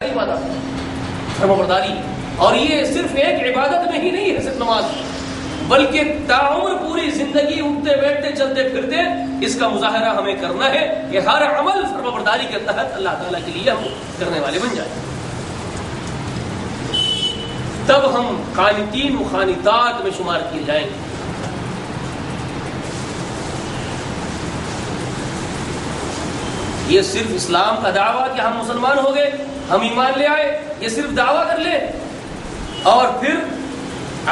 فرمانبرداری، اور یہ صرف ایک عبادت میں ہی نہیں ہے صرف نماز، بلکہ تعمر پوری زندگی اٹھتے بیٹھتے چلتے پھرتے اس کا مظاہرہ ہمیں کرنا ہے کہ ہر عمل فرمانبرداری کے تحت اللہ تعالیٰ کے لیے ہم کرنے والے بن جائیں، تب ہم قانتین و قانتات میں شمار کیے جائیں گے۔ یہ صرف اسلام کا دعویٰ کہ ہم مسلمان ہو گئے، ہم ایمان لے آئے، یہ صرف دعویٰ کر لیں اور پھر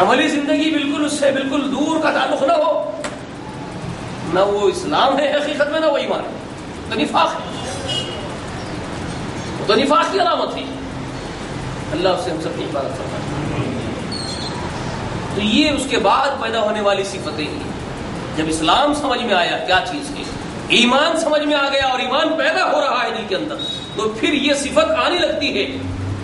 عملی زندگی بالکل اس سے بالکل دور کا تعلق نہ ہو، نہ وہ اسلام ہے حقیقت میں، نہ وہ ایمان ہے، تو نفاق ہے، تو نفاق کی علامت ہے۔ اللہ اس سے ہم سب کی حفاظت فرمائے۔ تو یہ اس کے بعد پیدا ہونے والی صفتیں ہیں۔ جب اسلام سمجھ میں آیا کیا چیز ہے، ایمان سمجھ میں آ گیا اور ایمان پیدا ہو رہا ہے دل کے اندر، تو پھر یہ صفت آنے لگتی ہے،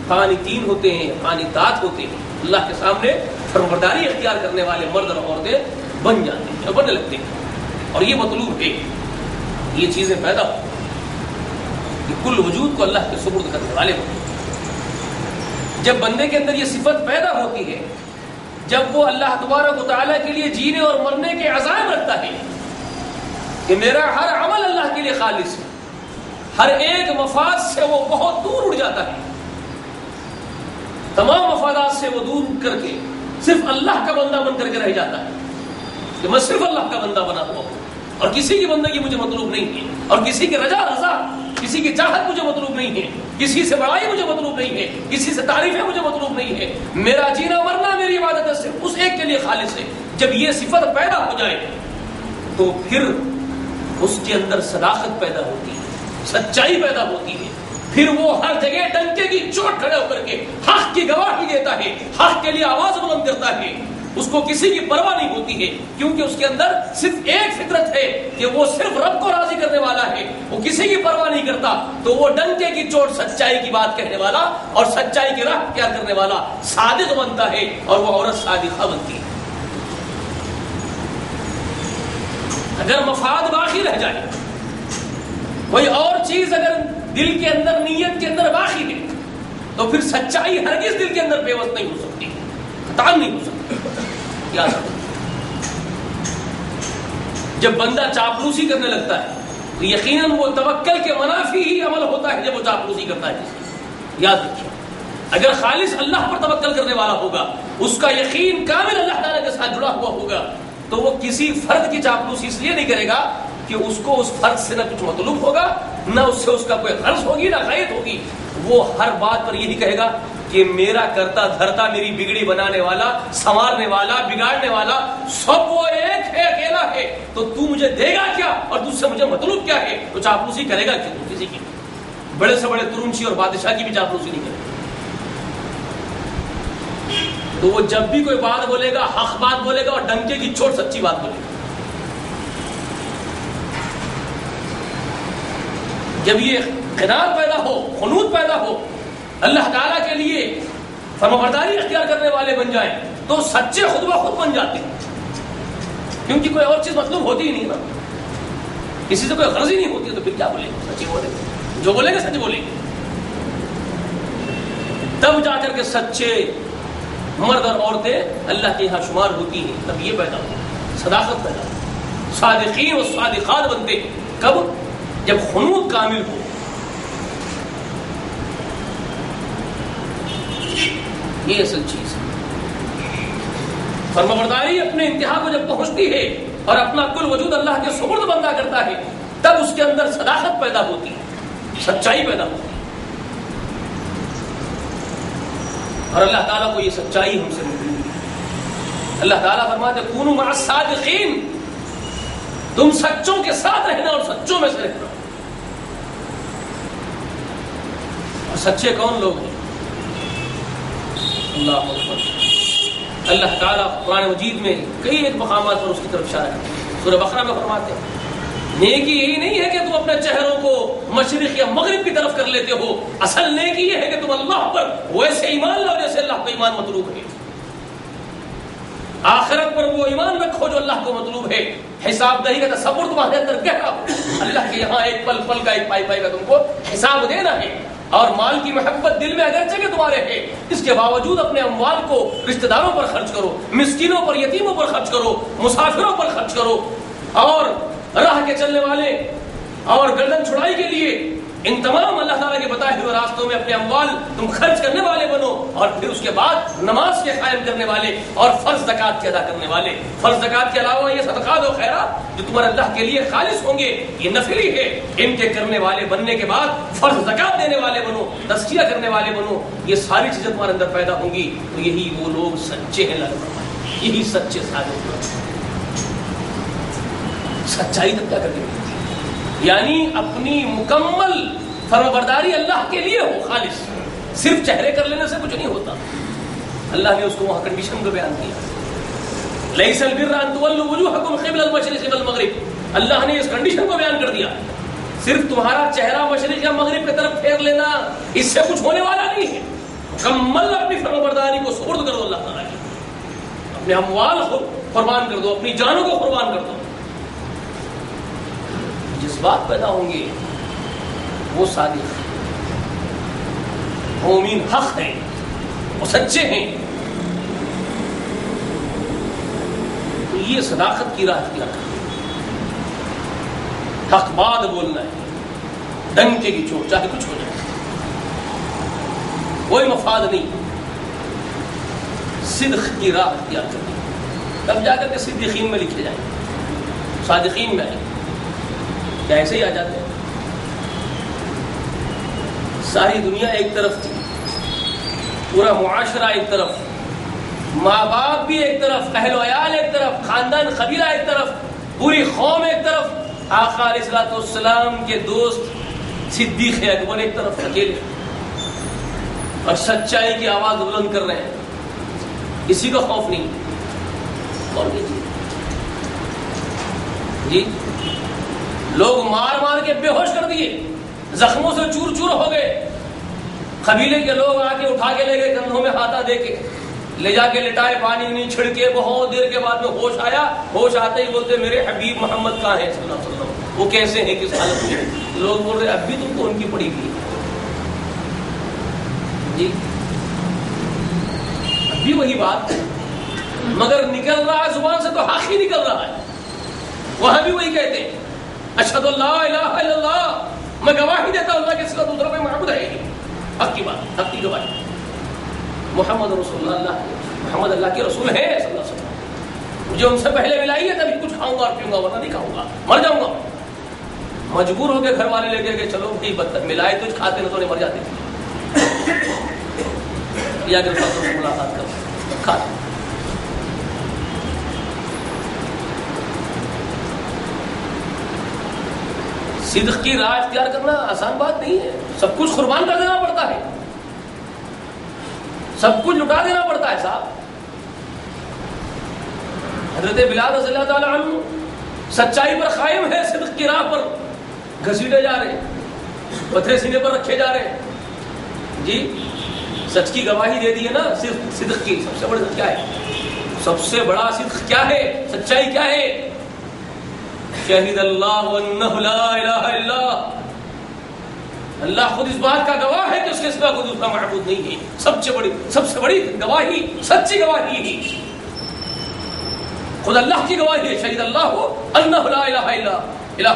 قانتین ہوتے ہیں، قانتات ہوتے ہیں، اللہ کے سامنے فرمانبرداری اختیار کرنے والے مرد اور عورتیں بن جاتے ہیں اور بننے لگتے ہیں۔ اور یہ مطلوب ہے، یہ چیزیں پیدا ہو کہ کل وجود کو اللہ کے سپرد کرنے والے ہوتے ہیں۔ جب بندے کے اندر یہ صفت پیدا ہوتی ہے، جب وہ اللہ تبارک و تعالیٰ کے لیے جینے اور مرنے کے عزائم رکھتا ہے کہ میرا ہر عمل اللہ کے لیے خالص ہے، ہر ایک مفاد سے وہ بہت دور اٹھ جاتا ہے، تمام مفادات سے وہ دور اٹھ کر کے صرف اللہ کا بندہ بن کر کے رہ جاتا ہے کہ میں صرف اللہ کا بندہ بنا ہوا ہوں اور کسی کی بندگی مجھے مطلوب نہیں ہے، اور کسی کی رضا کسی کی چاہت مجھے مطلوب نہیں ہے، کسی سے بڑائی مجھے مطلوب نہیں ہے، کسی سے تعریفیں مجھے مطلوب نہیں ہے، میرا جینا مرنا میری عبادت صرف اس ایک کے لیے خالص ہے۔ جب یہ صفت پیدا ہو جائے تو پھر اس کے اندر صداقت پیدا ہوتی ہے، سچائی پیدا ہوتی ہے، پھر وہ ہر جگہ ڈنکے کی چوٹ کھڑے ہو کر کے حق کی گواہی دیتا ہے، حق کے لیے آواز بلند کرتا ہے، اس کو کسی کی پرواہ نہیں ہوتی ہے، کیونکہ اس کے اندر صرف ایک فطرت ہے کہ وہ صرف رب کو راضی کرنے والا ہے، وہ کسی کی پرواہ نہیں کرتا، تو وہ ڈنکے کی چوٹ سچائی کی بات کہنے والا اور سچائی کی راہ اختیار کرنے والا صادق بنتا ہے، اور وہ عورت صادقہ بنتی ہے۔ اگر مفاد باقی رہ جائے، کوئی اور چیز اگر دل کے اندر نیت کے اندر باقی ہے، تو پھر سچائی ہرگز دل کے اندر پیوست نہیں ہو سکتی، ختم نہیں ہو سکتی۔ کیا جب بندہ چاپلوسی کرنے لگتا ہے تو یقیناً وہ توکل کے منافی ہی عمل ہوتا ہے جب وہ چاپلوسی کرتا ہے۔ یاد رکھیے، اگر خالص اللہ پر توکل کرنے والا ہوگا، اس کا یقین کامل اللہ تعالیٰ کے ساتھ جڑا ہوا ہوگا، تو وہ کسی فرد کی چاپلوسی اس لیے نہیں کرے گا کہ اس کو اس فرد سے نہ کچھ مطلوب ہوگا، نہ اس سے اس کا کوئی غرض ہوگی، نہ غائط ہوگی۔ وہ ہر بات پر یہی کہے گا کہ میرا کرتا دھرتا، میری بگڑی بنانے والا، سنوارنے والا، بگاڑنے والا سب وہ ایک ہے، اکیلا ہے، تو تو مجھے دے گا کیا اور تجھ سے مجھے مطلوب کیا ہے؟ تو چاپلوسی کرے گا کیوں؟ کسی کی بڑے سے بڑے ترنچی اور بادشاہ کی بھی چاپلوسی نہیں کرے گا۔ تو وہ جب بھی کوئی بات بولے گا، حق بات بولے گا اور ڈنکے کی چوٹ سچی بات بولے گا۔ جب یہ قناعت پیدا ہو، خنوع پیدا ہو، اللہ تعالیٰ کے لیے فرمانبرداری اختیار کرنے والے بن جائیں، تو سچے خود بخود بن جاتے ہیں، کیونکہ کوئی اور چیز مطلوب ہوتی ہی نہیں نا، کسی سے کوئی غرض ہی نہیں ہوتی، تو پھر کیا بولیں گے؟ سچی بولیں گے، جو بولیں گے سچ بولیں گے۔ تب جا کر کے سچے مرد اور عورتیں اللہ کے یہاں شمار ہوتی ہیں، تب یہ پیدا ہو، صداقت پیدا ہو، صادقین و صادقات بنتے ہیں۔ کب؟ جب خنوع کامل ہو۔ یہ اصل چیز ہے۔ فرمانبرداری اپنے انتہا کو جب پہنچتی ہے اور اپنا کل وجود اللہ کے سپرد بندہ کرتا ہے، تب اس کے اندر صداقت پیدا ہوتی ہے، سچائی پیدا ہوتی ہے، اور اللہ تعالیٰ کو یہ سچائی ہم سے مطلوب ہے۔ اللہ تعالیٰ فرماتے ہیں کونوا مع الصادقین، تم سچوں کے ساتھ رہنا اور سچوں میں سے رہنا۔ اور سچے کون لوگ ہیں؟ اللہ اکبر۔ اللہ تعالیٰ قرآن مجید میں کئی ایک مقامات پر اس کی طرف اشارہ ہے۔ سورہ بقرہ میں فرماتے ہیں نیکی یہی نہیں ہے کہ تم اپنے چہروں کو مشرق یا مغرب کی طرف کر لیتے ہو، اصل نیکی یہ ہے کہ تم اللہ پر ویسے ایمان لاؤ جیسے اللہ کو ایمان مطلوب ہے، آخرت پر وہ ایمان رکھو جو اللہ کو مطلوب ہے، حساب دہی کا تصور تمہارے اندر گہرا ہو، اللہ کے یہاں ایک پل پل کا، ایک پائی پائی کا تم کو حساب دینا ہے۔ اور مال کی محبت دل میں اگرچہ کہ تمہارے ہے، اس کے باوجود اپنے اموال کو رشتہ داروں پر خرچ کرو، مسکینوں پر، یتیموں پر خرچ کرو، مسافروں پر خرچ کرو، اور راہ کے چلنے والے اور گردن چھڑائی کے لیے ان تمام اللہ تعالیٰ کے بتائے ہوئے راستوں میں اپنے اموال تم خرچ کرنے والے بنو، اور پھر اس کے بعد نماز کے قائم کرنے والے اور فرض زکوٰۃ کے ادا کرنے والے۔ فرض زکوٰۃ کے علاوہ یہ صدقات و خیرات جو تمہارے اللہ کے لیے خالص ہوں گے یہ نفلی ہے، ان کے کرنے والے بننے کے بعد فرض زکوٰۃ دینے والے بنو، تزکیہ کرنے والے بنو، یہ ساری چیزیں تمہارے اندر پیدا ہوں گی، تو یہی وہ لوگ سچے ہیں، یہی سچے صادق ہیں۔ سچائی تب کیا کرنی ہے؟ یعنی اپنی مکمل فرمانبرداری اللہ کے لیے ہو خالص، صرف چہرے کر لینے سے کچھ نہیں ہوتا۔ اللہ نے اس کو وہاں کنڈیشن کو بیان کیا، لیس البر ان تولوا وجوہکم قبل المشرق والمغرب، اللہ نے اس کنڈیشن کو بیان کر دیا، صرف تمہارا چہرہ مشرق یا مغرب کی طرف پھیر لینا اس سے کچھ ہونے والا نہیں ہے، مکمل اپنی فرمانبرداری کو سپرد کر دو اللہ تعالیٰ کی، اپنے اموال کو قربان کر دو، اپنی جانوں کو قربان کر دو۔ جذبات پیدا ہوں گے وہ صادق مومن حق ہیں، وہ سچے ہیں، تو یہ صداقت کی راہ اختیار کرنا، حق بات بولنا ہے، ڈنکے کی چوٹ چاہے کچھ ہو جائے، کوئی مفاد نہیں، صدق کی راہ اختیار کرنی، تب جا کر کے صدیقین میں لکھے جائیں، صادقین میں آئیں، کیا ایسے ہی آ جاتے ہیں؟ ساری دنیا ایک طرف تھی، پورا معاشرہ ایک طرف، ماں باپ بھی ایک طرف، اہل و عیال ایک طرف، خاندان قبیلہ ایک طرف، پوری قوم ایک طرف، آقا علیہ الصلوۃ والسلام کے دوست صدیق اکبر ایک طرف اکیلے، اور سچائی کی آواز بلند کر رہے ہیں، کسی کو خوف نہیں۔ اور جی لوگ مار مار کے بے ہوش کر دیے، زخموں سے چور چور ہو گئے، قبیلے کے لوگ آ کے اٹھا کے لے گئے، کندھوں میں ہاتھا دے کے لے جا کے لٹائے، پانی نہیں چھڑکے، بہت دیر کے بعد میں ہوش آیا، ہوش آتے ہی بولتے میرے حبیب محمد کہاں ہیں صلی اللہ علیہ وسلم، وہ کیسے ہیں، کس حالت میں؟ لوگ بول رہے اب بھی تم کو ان کی پڑی ہوئی جی، اب بھی وہی بات، مگر نکل رہا ہے زبان سے تو حق ہی نکل رہا ہے، وہاں بھی وہی کہتے ہیں اشہد اللہ الہ الا اللہ، میں گواہی دیتا ہوں اللہ کے سوا دوسرا کوئی معبود ہے نہیں، حق کی بات، حق کی گواہی، محمد رسول اللہ، محمد اللہ کے رسول ہیں صلی اللہ علیہ وسلم، مجھے ان سے پہلے ملائی ہے تبھی کچھ کھاؤں گا اور پیوں گا، ورنہ نہیں کھاؤں گا، مر جاؤں گا۔ مجبور ہو کے گھر والے لے کے کہ چلو بھائی بدتر ملائے تو کھاتے نہ تو نہیں مر جاتے تھے، یا کہ ملاقات کر کھاتے۔ صدق کی راہ اختیار کرنا آسان بات نہیں ہے، سب کچھ قربان کر دینا پڑتا ہے، سب کچھ لٹا دینا پڑتا ہے صاحب۔ حضرت بلال رضی اللہ تعالی عنہ سچائی پر قائم ہے، صدق کی راہ پر گھسیٹے جا رہے ہیں، پتھرے سینے پر رکھے جا رہے ہیں جی، سچ کی گواہی دے دی ہے نا، صرف صدق کی سب سے بڑا کیا ہے، سب سے بڑا صدق کیا ہے، سچائی کیا ہے؟ شہید اللہ انہ لا الہ الا، اللہ خود اس بات کا گواہ ہے کہ اس کے سوا کوئی دوسرا معبود نہیں ہے، سب سے بڑی گواہی سچی گواہی ہی خود اللہ کی گواہی ہے، شہید اللہ انہ لا الہ الا الہ،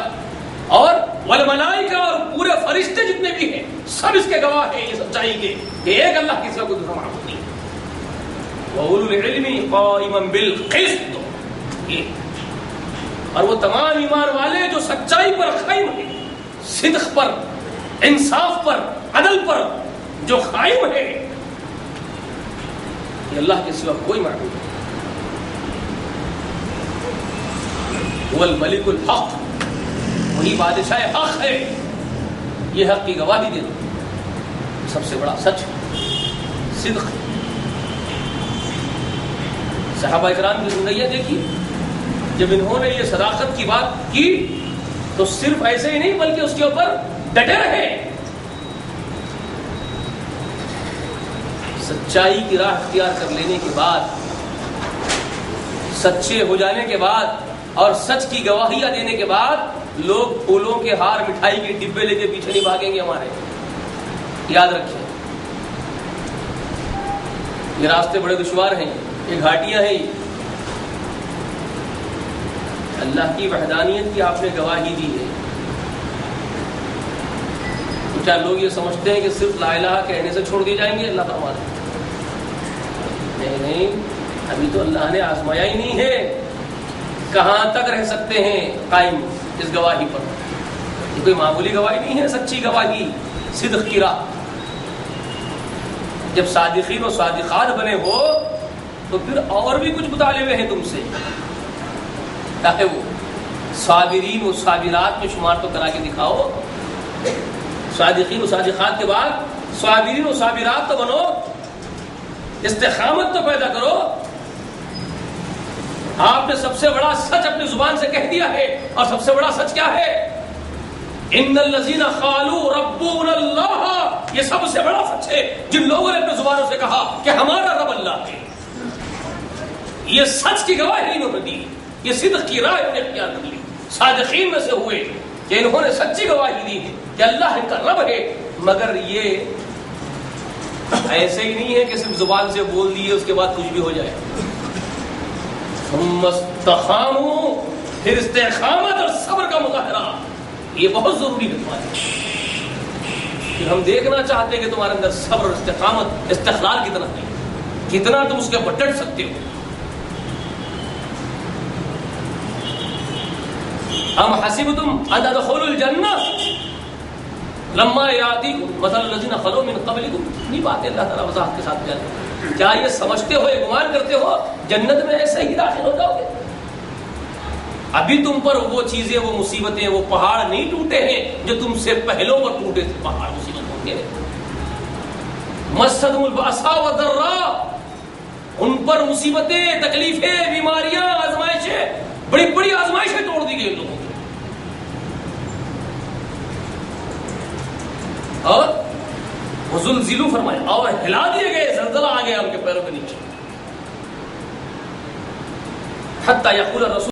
اور والملائکہ، اور پورے فرشتے جتنے بھی ہیں سب اس کے گواہ ہیں یہ سچائی کے کہ ایک اللہ کے سوا کوئی دوسرا معبود نہیں، وَأُولُو الْعِلْمِ قَائِمًا بِالْقِسْطِ، اور وہ تمام ایمان والے جو سچائی پر قائم ہیں، صدق پر، انصاف پر، عدل پر جو قائم ہے، کہ اللہ کے سوا کوئی معبود نہیں، وہ الملک الحق، وہی بادشاہ حق ہے، یہ حق کی گواہی دینا سب سے بڑا سچ صدق۔ صحابہ کرام کی زندگیاں دیکھیے، جب انہوں نے یہ صداقت کی بات کی تو صرف ایسے ہی نہیں بلکہ اس کے اوپر ڈٹے رہے، سچائی کی راہ اختیار کر لینے کے بعد، سچے ہو جانے کے بعد اور سچ کی گواہیاں دینے کے بعد لوگ پھولوں کے ہار، مٹھائی کے ڈبے لے کے پیچھے نہیں بھاگیں گے ہمارے، یاد رکھیں یہ راستے بڑے دشوار ہیں، یہ گھاٹیاں ہیں، اللہ کی وحدانیت کی آپ نے گواہی دی ہے. تو کیا لوگ یہ سمجھتے ہیں کہ صرف لا الہ کہنے سے چھوڑ دیے جائیں گے؟ اللہ فرماتا ہے نہیں، ابھی تو اللہ نے آزمایا ہی نہیں ہے. کہاں تک رہ سکتے ہیں قائم اس گواہی پر؟ یہ کوئی معمولی گواہی نہیں ہے، سچی گواہی، صدق کی راہ. جب صادقین و صادقات بنے ہو تو پھر اور بھی کچھ مطالبے ہیں تم سے، تاکہ وہ صابرین و صابرات میں شمار تو کرا کے دکھاؤ. صادقین و صادقات کے بعد صابرین و صابرات تو بنو، استقامت تو پیدا کرو. آپ نے سب سے بڑا سچ اپنی زبان سے کہہ دیا ہے، اور سب سے بڑا سچ کیا ہے؟ ان الذین قالوا ربنا اللہ. یہ سب سے بڑا سچ ہے جن لوگوں نے اپنی زبانوں سے کہا کہ ہمارا رب اللہ ہے. یہ سچ کی گواہی انہوں نے دی، یہ صدق کی راہ انہوں نے اختیار کر لی. صادقین میں سے ہوئے کہ انہوں نے سچی گواہی دی ہے کہ اللہ ان کا رب ہے. مگر یہ ایسے ہی نہیں ہے کہ صرف زبان سے بول دیے اس کے بعد کچھ بھی ہو جائے. ثم استقاموا، پھر استقامت اور صبر کا مظاہرہ، یہ بہت ضروری ہے تمہارے. کہ ہم دیکھنا چاہتے ہیں کہ تمہارے اندر صبر اور استقامت استقلال کتنا ہے، کتنا تم اس کے اوپر ڈٹ سکتے ہو. ام حسبتم ان تدخلوا الجنہ لما یاتیکم مثل الذین خلوا من قبلکم. نہیں بات اللہ تعالیٰ وضاحت کے ساتھ بیان ہے. کیا یہ سمجھتے ہو، گمان کرتے ہو جنت میں ایسے ہی داخل ہو جاؤ گے؟ ابھی تم پر وہ چیزیں، وہ مصیبتیں، وہ پہاڑ نہیں ٹوٹے ہیں جو تم سے پہلوں پر ٹوٹے تھے. پہاڑ مصیبت ہوں گے. مستهم البأساء والضراء، ان پر مصیبتیں، تکلیفیں، بیماریاں، آزمائشیں، بڑی بڑی آزمائشیں توڑ دی گئی لوگوں کی. اور وزلزلوا فرمایا، اور ہلا دیے گئے، زلزلہ آ گیا ان کے پیروں کے نیچے. حتی یقول الرسول